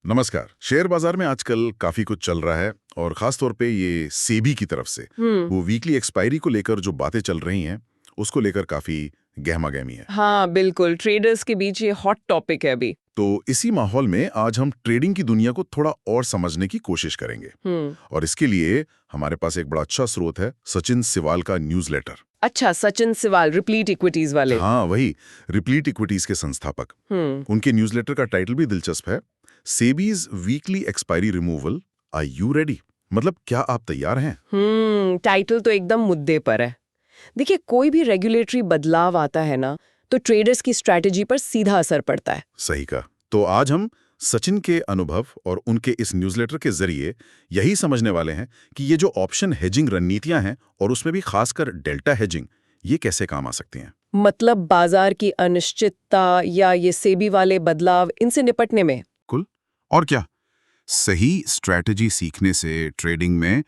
नमस्कार। शेयर बाजार में आजकल काफी कुछ चल रहा है और खास तौर पे ये सेबी की तरफ से वो वीकली एक्सपायरी को लेकर जो बातें चल रही हैं उसको लेकर काफी गहमा-गहमी है। हाँ बिल्कुल, ट्रेडर्स के बीच ये हॉट टॉपिक है अभी। तो इसी माहौल में आज हम ट्रेडिंग की दुनिया को थोड़ा और समझने की कोशिश करेंगे और इसके लिए हमारे पास एक बड़ा अच्छा स्रोत है, सचिन सिवाल का न्यूज़लेटर। अच्छा, सचिन सिवाल, रिप्लीट इक्विटीज वाले। हाँ, वही रिप्लीट इक्विटीज के संस्थापक। उनके न्यूज़लेटर का टाइटल भी दिलचस्प है, SEBI's weekly expiry removal, are you ready? मतलब क्या आप तैयार हैं? टाइटल तो एकदम मुद्दे पर है। देखिए, कोई भी रेगुलेटरी बदलाव आता है ना, तो ट्रेडर्स की स्ट्रैटेजी पर सीधा असर पड़ता है। सही कहा। तो आज हम सचिन के अनुभव और उनके इस न्यूज़लेटर के जरिए यही समझने वाले हैं कि ये जो ऑप्शन हेजिंग रणनीतियां हैं और उसमें भी खासकर डेल्टा हेजिंग, ये कैसे काम आ सकती हैं। मतलब बाजार की अनिश्चितता या ये सेबी वाले बदलाव, इनसे निपटने में। कुल और क्या सही स्ट्रैटेजी सीखने से ट्रेडिंग में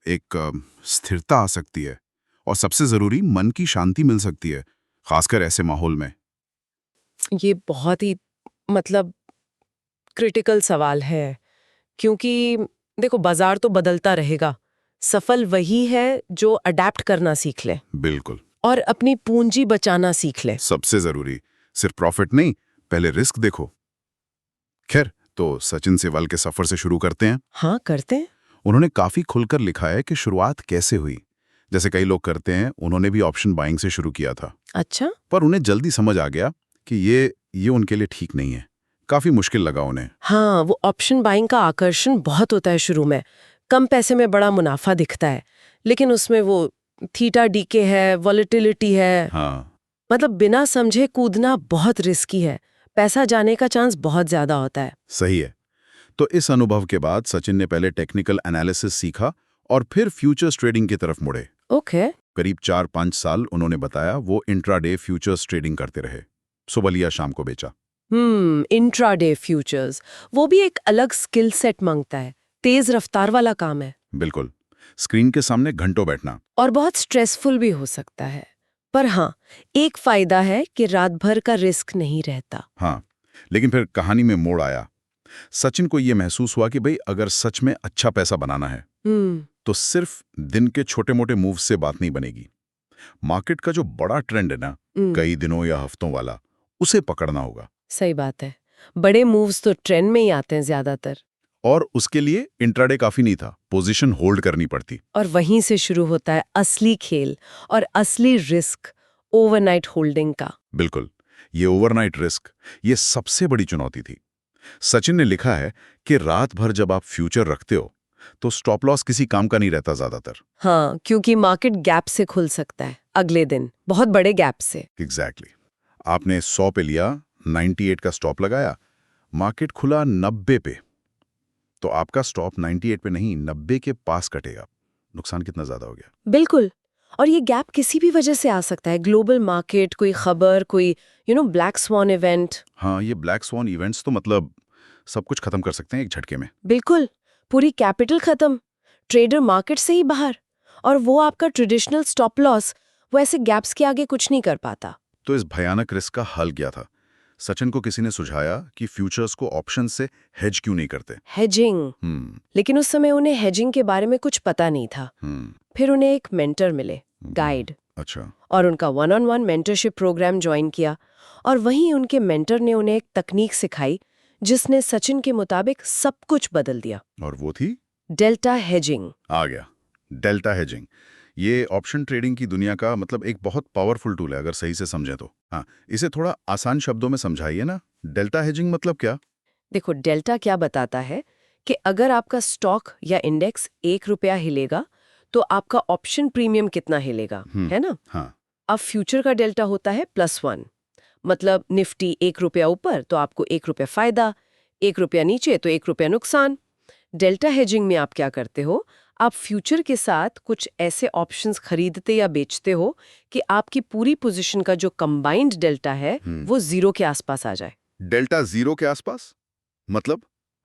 एक स्थिरता आ सकती है और सबसे जरूरी मन की शांति मिल सकती है, खासकर ऐसे माहौल में। ये बहुत ही मतलब क्रिटिकल सवाल है, क्योंकि देखो, बाजार तो बदलता रहेगा। सफल वही है जो अडेप्ट करना सीख ले बिल्कुल, और अपनी पूंजी बचाना सीख ले। सबसे जरूरी सिर्फ प्रॉफिट नहीं, पहले रिस्क देखो। खैर, तो सचिन सिवाल के सफर से शुरू करते हैं। हाँ, करते हैं। उन्होंने काफी खुलकर लिखा है कि शुरुआत कैसे हुई। जैसे कई लोग करते हैं, उन्होंने भी ऑप्शन बाइंग से शुरू किया था, अच्छा। पर उन्हें जल्दी समझ आ गया कि ये उनके लिए ठीक नहीं है। काफी मुश्किल लगा उन्हें। हाँ, वो ऑप्शन बाइंग का आकर्षण बहुत होता है शुरू में। कम पैसे में बड़ा मुनाफा दिखता है, लेकिन उसमें वो थीटा डीके है, वॉलेटिलिटी है। हाँ, मतलब बिना समझे कूदना बहुत रिस्की है। पैसा जाने का चांस बहुत ज्यादा होता है। सही है। तो इस अनुभव के बाद सचिन ने पहले टेक्निकल एनालिसिस सीखा और फिर फ्यूचर्स ट्रेडिंग की तरफ मुड़े। ओके। करीब 4-5 साल उन्होंने बताया वो इंट्राडे फ्यूचर्स ट्रेडिंग करते रहे, सुबह लिया शाम को बेचा। इंट्राडे फ्यूचर्स, वो भी एक अलग स्किल सेट मांगता है। तेज रफ्तार वाला काम है बिल्कुल, स्क्रीन के सामने घंटों बैठना। और बहुत स्ट्रेसफुल भी हो सकता है। पर हाँ, एक फायदा है कि रात भर का रिस्क नहीं रहता। हाँ, लेकिन फिर कहानी में मोड़ आया। सचिन को यह महसूस हुआ कि भाई अगर सच में अच्छा पैसा बनाना है तो सिर्फ दिन के छोटे मोटे मूव से बात नहीं बनेगी। मार्केट का जो बड़ा ट्रेंड है ना, कई दिनों या हफ्तों वाला, उसे पकड़ना होगा। सही बात है। बड़े मूव्स तो ट्रेंड में ही आते हैं ज्यादातर। और उसके लिए इंट्राडे काफी नहीं था, पोजीशन होल्ड करनी पड़ती। और वहीं से शुरू होता है असली खेल और असली रिस्क, ओवरनाइट होल्डिंग का। बिल्कुल, ये ओवरनाइट रिस्क, ये सबसे बड़ी चुनौती थी। सचिन ने लिखा है कि रात भर जब आप फ्यूचर रखते हो तो स्टॉप लॉस किसी काम का नहीं रहता ज्यादातर। हाँ, क्योंकि मार्केट गैप से खुल सकता है अगले दिन, बहुत बड़े गैप से। एग्जैक्टली। आपने 100 पे लिया, 98 का स्टॉप लगाया, मार्केट खुला 90 पे, तो आपका स्टॉप 98 पे नहीं 90 के पास कटेगा। नुकसान कितना ज्यादा हो गया। बिल्कुल। और ये गैप किसी भी वजह से आ सकता है। ग्लोबल मार्केट, कोई खबर, कोई ब्लैक स्वॉन इवेंट। हाँ, ये ब्लैक स्वॉन इवेंट्स तो मतलब सब कुछ खत्म कर सकते हैं एक झटके में। बिल्कुल, पूरी कैपिटल खत्म, ट्रेडर मार्केट से ही बाहर, और वो आपका ट्रेडिशनल स्टॉप लॉस, वो ऐसे गैप्स के आगे कुछ नहीं कर पाता। तो इस भयानक रिस्क का हल क्या था? सचिन को किसी ने सुझाया कि फ्यूचर्स को ऑप्शन से हेज क्यों नहीं करते। हेजिंग। लेकिन उस समय उन्हें हेजिंग के बारे में कुछ पता नहीं था। फिर उन्हें एक मेंटर मिले, गाइड। अच्छा। और उनका one on one mentorship program join किया, और वहीं उनके मेंटर ने उन्हें एक तकनीक सिखाई जिसने सचिन के मुताबिक सब कुछ बदल दिया। और वो थी डेल्टा हेजिंग। आ गया, डेल्टा हेजिंग। ये ऑप्शन ट्रेडिंग की दुनिया का मतलब एक बहुत पावरफुल टूल है अगर सही से समझें तो। हाँ, इसे थोड़ा आसान शब्दों में समझाइए ना। डेल्टा हेजिंग मतलब क्या? देखो, डेल्टा क्या बताता है कि अगर आपका स्टॉक या इंडेक्स ₹1 हिलेगा तो आपका ऑप्शन प्रीमियम कितना हिलेगा, है ना? हाँ, अब फ्यूचर का डेल्टा होता है +1। मतलब निफ्टी ₹1 ऊपर तो आपको ₹1 फायदा, ₹1 नीचे तो ₹1 नुकसान। डेल्टा हेजिंग में आप क्या करते हो? आप फ्यूचर के साथ कुछ ऐसे ऑप्शंस खरीदते या बेचते हो कि आपकी पूरी पोजीशन का जो कंबाइंड डेल्टा है वो 0 के आसपास आ जाए। डेल्टा 0 के आसपास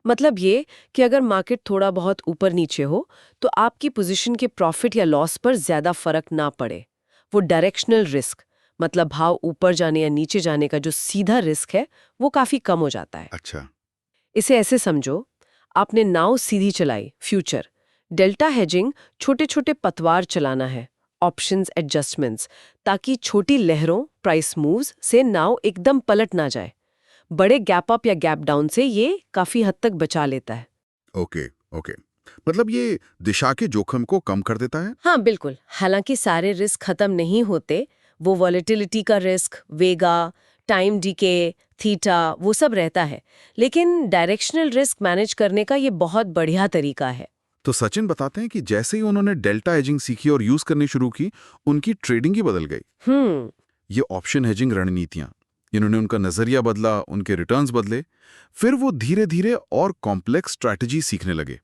मतलब ये कि अगर मार्केट थोड़ा बहुत ऊपर नीचे हो तो आपकी पोजीशन के प्रॉफिट या लॉस पर ज्यादा फर्क ना पड़े। वो डायरेक्शनल रिस्क, मतलब भाव ऊपर जाने या नीचे जाने का जो सीधा रिस्क है, वो काफी कम हो जाता है। अच्छा। इसे ऐसे समझो, आपने नाव सीधी चलाई, फ्यूचर। डेल्टा हेजिंग छोटे छोटे पतवार चलाना है, ऑप्शंस एडजस्टमेंट्स, ताकि छोटी लहरों, प्राइस मूव्स से नाव एकदम पलट ना जाए। बड़े गैप अप या गैप डाउन से ये काफी हद तक बचा लेता है। ओके ओके, मतलब ये दिशा के जोखिम को कम कर देता है। हाँ बिल्कुल, हालांकि सारे रिस्क खत्म नहीं होते। वो वॉलेटिलिटी का रिस्क, वेगा, टाइम डीके, थीटा, वो सब रहता है। लेकिन डायरेक्शनल रिस्क मैनेज करने का ये बहुत बढ़िया तरीका है। तो सचिन बताते हैं कि जैसे ही उन्होंने डेल्टा हेजिंग सीखी और यूज करनी शुरू की, उनकी ट्रेडिंग ही बदल गई। ये ऑप्शन हेजिंग रणनीतियां, इन्होंने उनका नजरिया बदला, उनके रिटर्न्स बदले। फिर वो धीरे धीरे और कॉम्प्लेक्स स्ट्रैटेजी सीखने लगे।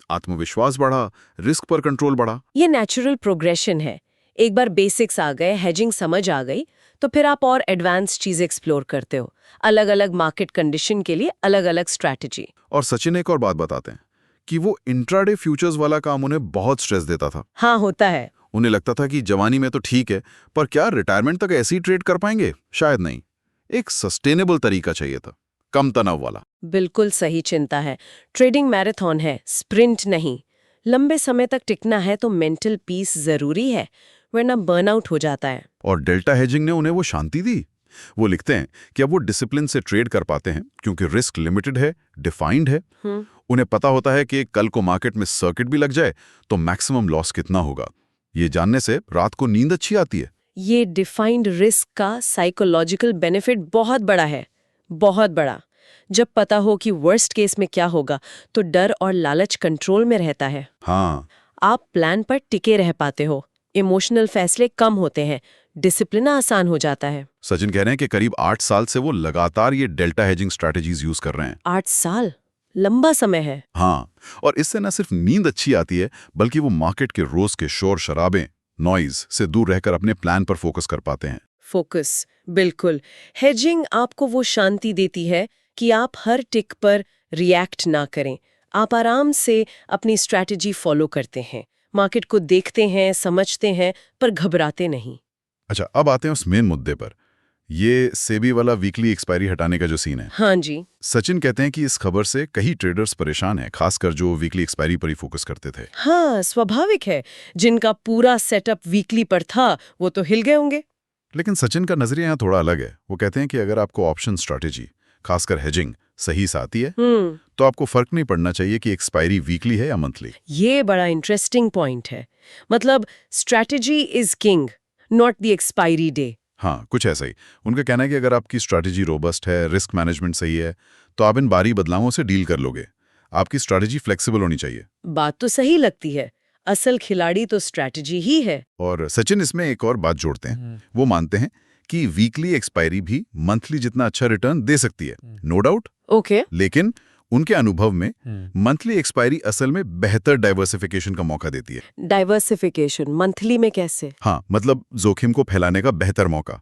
आत्मविश्वास बढ़ा, रिस्क पर कंट्रोल बढ़ा। ये नेचुरल प्रोग्रेशन है। एक बार बेसिक्स आ गए, हेजिंग समझ आ गई, तो फिर आप और एडवांस चीजें एक्सप्लोर करते हो। अलग अलग मार्केट कंडीशन के लिए अलग अलग स्ट्रैटेजी। और सचिन एक और बात बताते हैं कि वो इंट्राडे फ्यूचर्स वाला काम उन्हें बहुत स्ट्रेस देता था। हाँ होता है। उन्हें लगता था कि जवानी में तो ठीक है, पर क्या रिटायरमेंट तक ऐसे ही ट्रेड कर पाएंगे? शायद नहीं। एक सस्टेनेबल तरीका चाहिए था, कम तनाव वाला। बिल्कुल सही चिंता है। ट्रेडिंग मैराथन है, स्प्रिंट नहीं। लंबे समय तक टिकना है तो मेंटल पीस जरूरी है, वरना बर्नआउट हो जाता है। और डेल्टा हेजिंग ने उन्हें वो शांति दी। वो लिखते हैं कि अब वो डिसिप्लिन से ट्रेड कर पाते हैं क्योंकि रिस्क लिमिटेड है, डिफाइंड है। उन्हें पता होता है कि कल को मार्केट में सर्किट भी लग जाए तो मैक्सिमम लॉस कितना होगा। ये जानने से रात को नींद अच्छी आती है। ये डिफाइंड रिस्क का साइकोलॉजिकल बेनिफिट बहुत बड़ा है, बहुत बड़ा। जब पता हो कि वर्स्ट केस में क्या होगा तो डर और लालच कंट्रोल में रहता है। हाँ, आप प्लान पर टिके रह पाते हो, इमोशनल फैसले कम होते हैं, डिसिप्लिन आसान हो जाता है। सचिन कह रहे हैं कि करीब 8 साल से वो लगातार ये डेल्टा हेजिंग स्ट्रैटेजीज यूज कर रहे हैं। 8 साल लंबा समय है। हाँ, और इससे न सिर्फ नींद अच्छी आती है, बल्कि वो मार्केट के रोज के शोर शराबे, नॉइज से दूर रहकर अपने प्लान पर फोकस कर पाते हैं। फोकस, बिल्कुल। हेजिंग आपको वो शांति देती है कि आप हर टिक पर रिएक्ट ना करें। आप आराम से अपनी स्ट्रैटेजी फॉलो करते हैं, मार्केट को देखते हैं, समझते हैं, पर घबराते नहीं। अच्छा, अब आते हैं उस मेन मुद्दे पर। ये सेबी वाला वीकली एक्सपायरी हटाने का जो सीन है। हाँ जी। सचिन कहते हैं कि इस खबर से कई ट्रेडर्स परेशान हैं, खासकर जो वीकली एक्सपायरी पर ही फोकस करते थे। हाँ, स्वाभाविक है। जिनका पूरा सेटअप वीकली पर था, वो तो हिल गए होंगे। लेकिन सचिन का नजरिया यहाँ थोड़ा अलग है। वो कहते हैं कि अगर आपको ऑप्शन स्ट्रैटेजी, खासकर हेजिंग, सही से आती है तो आपको फर्क नहीं पड़ना चाहिए कि एक्सपायरी वीकली है या मंथली। ये बड़ा इंटरेस्टिंग पॉइंट है। मतलब strategy is king, not the expiry day. हाँ, कुछ ऐसा ही। उनका कहना है कि अगर आपकी स्ट्रैटेजी रोबस्ट है, रिस्क मैनेजमेंट सही है, तो आप इन बारी बदलावों से डील कर लोगे। आपकी स्ट्रैटेजी फ्लेक्सिबल होनी चाहिए। बात तो सही लगती है। असल खिलाड़ी तो स्ट्रैटेजी ही है। और सचिन इसमें एक और बात जोड़ते हैं। वो मानते हैं कि वीकली एक्सपायरी भी मंथली जितना अच्छा रिटर्न दे सकती है, नो डाउट। ओके। लेकिन उनके अनुभव में मंथली एक्सपायरी असल में बेहतर डाइवर्सिफिकेशन का मौका देती है। डाइवर्सिफिकेशन मंथली में कैसे? हाँ, मतलब जोखिम को फैलाने का बेहतर मौका।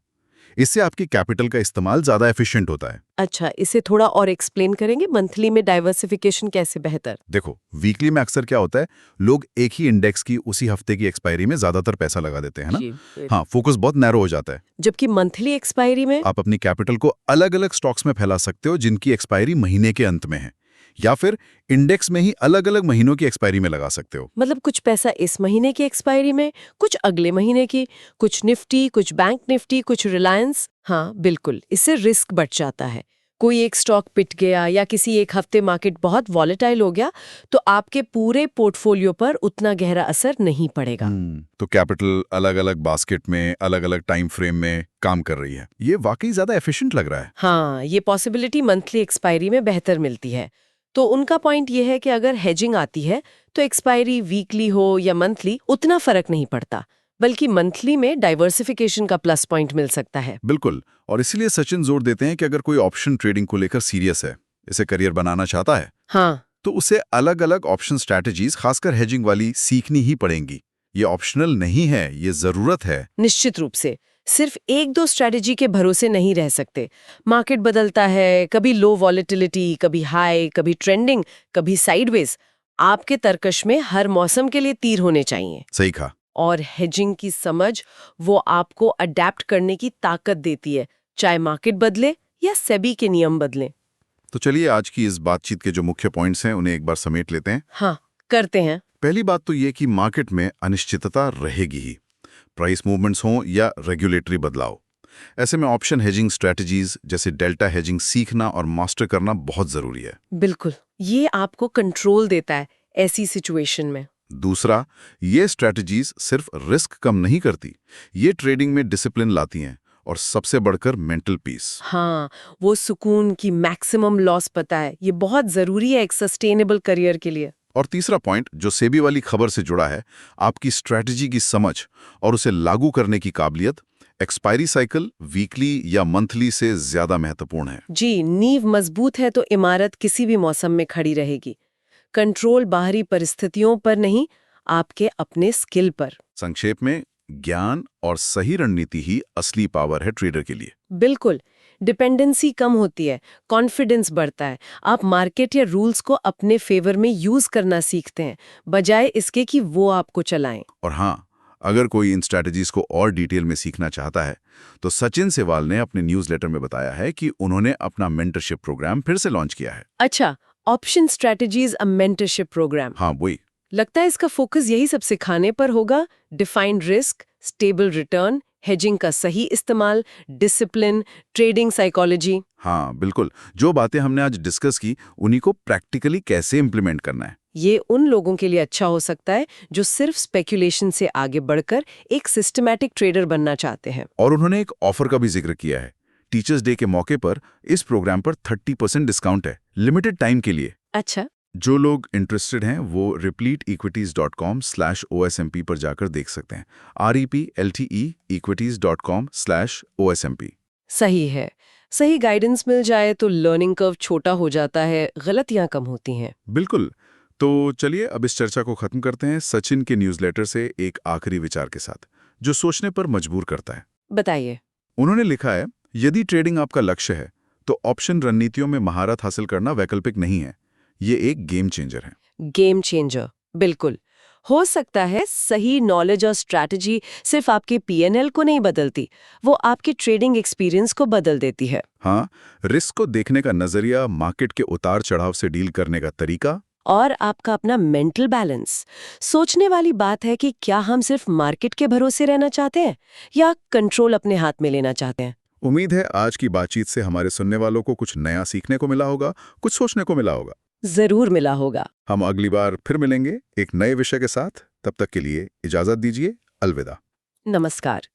इससे आपकी कैपिटल का इस्तेमाल ज्यादा एफिशिएंट होता है। अच्छा, इसे थोड़ा और एक्सप्लेन करेंगे, मंथली में डाइवर्सिफिकेशन कैसे बेहतर? देखो, वीकली में अक्सर क्या होता है, लोग एक ही इंडेक्स की उसी हफ्ते की एक्सपायरी में ज्यादातर पैसा लगा देते हैं ना। हाँ, फोकस बहुत नैरो हो जाता है। जबकि मंथली एक्सपायरी में आप अपनी कैपिटल को अलग अलग स्टॉक्स में फैला सकते हो जिनकी एक्सपायरी महीने के अंत में है, या फिर इंडेक्स में ही अलग अलग महीनों की एक्सपायरी में लगा सकते हो। मतलब कुछ पैसा इस महीने की एक्सपायरी में, कुछ अगले महीने की, कुछ निफ्टी, कुछ बैंक निफ्टी, कुछ रिलायंस। हाँ बिल्कुल, इससे रिस्क बढ़ जाता है। कोई एक स्टॉक पिट गया या किसी एक हफ्ते मार्केट बहुत वॉलेटाइल हो गया तो आपके पूरे पोर्टफोलियो पर उतना गहरा असर नहीं पड़ेगा। तो कैपिटल अलग अलग बास्केट में, अलग अलग टाइम फ्रेम में काम कर रही है। ये वाकई ज्यादा एफिशिएंट लग रहा है। हाँ, ये पॉसिबिलिटी मंथली एक्सपायरी में बेहतर मिलती है। तो उनका पॉइंट ये है कि अगर हेजिंग आती है तो एक्सपायरी वीकली हो या मंथली उतना फर्क नहीं पड़ता, बल्कि मंथली में डाइवर्सिफिकेशन का प्लस पॉइंट मिल सकता है। बिल्कुल, और इसीलिए सचिन जोर देते हैं कि अगर कोई ऑप्शन ट्रेडिंग को लेकर सीरियस है, इसे करियर बनाना चाहता है, हाँ, तो उसे अलग अलग ऑप्शन स्ट्रैटेजीज, खासकर हेजिंग वाली, सीखनी ही पड़ेंगी। ये ऑप्शनल नहीं है, ये जरूरत है। निश्चित रूप से। सिर्फ एक दो स्ट्रैटेजी के भरोसे नहीं रह सकते। मार्केट बदलता है, कभी लो वॉलेटिलिटी, कभी हाई, कभी ट्रेंडिंग, कभी साइडवेज। आपके तर्कश में हर मौसम के लिए तीर होने चाहिए। सही कहा। और हेजिंग की समझ वो आपको अडेप्ट करने की ताकत देती है, चाहे मार्केट बदले या सेबी के नियम बदलें। तो चलिए आज की इस बातचीत के जो मुख्य पॉइंट्स हैं उन्हें एक बार समेट लेते हैं। हाँ, करते हैं। पहली बात तो ये कि मार्केट में अनिश्चितता रहेगी ही, प्राइस मूवमेंट्स हों या रेगुलेटरी बदलाव। ऐसे में ऑप्शन हेजिंग स्ट्रेटजीज जैसे डेल्टा हेजिंग सीखना और मास्टर करना बहुत जरूरी है। बिल्कुल, ये आपको कंट्रोल देता है ऐसी सिचुएशन में। दूसरा, ये स्ट्रेटजीज सिर्फ रिस्क कम नहीं करती, ये ट्रेडिंग में डिसिप्लिन लाती हैं और सबसे बढ़कर मेंटल पीस। हाँ, वो सुकून की मैक्सिमम लॉस पता है, ये बहुत जरूरी है एक सस्टेनेबल करियर के लिए। और तीसरा पॉइंट जो सेबी वाली खबर से जुड़ा है, आपकी स्ट्रेटजी की समझ और उसे लागू करने की काबिलियत एक्सपायरी साइकिल वीकली या मंथली से ज्यादा महत्वपूर्ण है। जी, नींव मजबूत है तो इमारत किसी भी मौसम में खड़ी रहेगी। कंट्रोल बाहरी परिस्थितियों पर नहीं, आपके अपने स्किल पर। संक्षेप में, ज्ञान और सही रणनीति ही असली पावर है ट्रेडर के लिए। बिल्कुल, डिपेंडेंसी कम होती है, कॉन्फिडेंस बढ़ता है। आप मार्केट या रूल्स को अपने फेवर में यूज करना सीखते हैं, बजाय इसके कि वो आपको चलाएं। और हाँ, अगर कोई इन स्ट्रैटेजीज को और डिटेल में सीखना चाहता है तो सचिन सेवाल ने अपने न्यूज़लेटर में बताया है कि उन्होंने अपना मेंटरशिप प्रोग्राम फिर से लॉन्च किया है। अच्छा, ऑप्शन स्ट्रेटजीज अ मेंटरशिप प्रोग्राम। हाँ, वही। लगता है इसका फोकस यही सब सिखाने पर होगा। Defined risk, stable return, hedging का सही इस्तेमाल, डिसिप्लिन, ट्रेडिंग साइकोलॉजी। हाँ, बिल्कुल। जो बातें हमने आज डिस्कस की उन्हीं को प्रैक्टिकली कैसे इम्प्लीमेंट करना है। ये उन लोगों के लिए अच्छा हो सकता है जो सिर्फ स्पेकुलेशन से आगे बढ़कर एक सिस्टमैटिक ट्रेडर बनना चाहते हैं। और उन्होंने एक ऑफर का भी जिक्र किया है। टीचर्स डे के मौके पर इस प्रोग्राम पर 30% डिस्काउंट है, लिमिटेड टाइम के लिए। अच्छा, जो लोग इंटरेस्टेड हैं वो repleteequities.com/OSMP पर जाकर देख सकते हैं। repleteequities.com/OSMP। सही है। सही गाइडेंस मिल जाए तो लर्निंग कर्व छोटा हो जाता है, गलतियां कम होती हैं। बिल्कुल। तो चलिए अब इस चर्चा को खत्म करते हैं सचिन के न्यूज़लेटर से एक आखिरी विचार के साथ, जो सोचने पर मजबूर करता है। बताइए। उन्होंने लिखा है, यदि ट्रेडिंग आपका लक्ष्य है तो ऑप्शन रणनीतियों में महारत हासिल करना वैकल्पिक नहीं है, ये एक गेम चेंजर है। गेम चेंजर, बिल्कुल। हो सकता है सही नॉलेज और स्ट्रैटेजी सिर्फ आपके पीएनएल को नहीं बदलती, वो आपके ट्रेडिंग एक्सपीरियंस को बदल देती है। हाँ, रिस्क को देखने का नजरिया, मार्केट के उतार चढ़ाव से डील करने का तरीका और आपका अपना मेंटल बैलेंस। सोचने वाली बात है कि क्या हम सिर्फ मार्केट के भरोसे रहना चाहते हैं या कंट्रोल अपने हाथ में लेना चाहते हैं। उम्मीद है आज की बातचीत से हमारे सुनने वालों को कुछ नया सीखने को मिला होगा, कुछ सोचने को मिला होगा। जरूर मिला होगा। हम अगली बार फिर मिलेंगे एक नए विषय के साथ। तब तक के लिए इजाजत दीजिए। अलविदा। नमस्कार।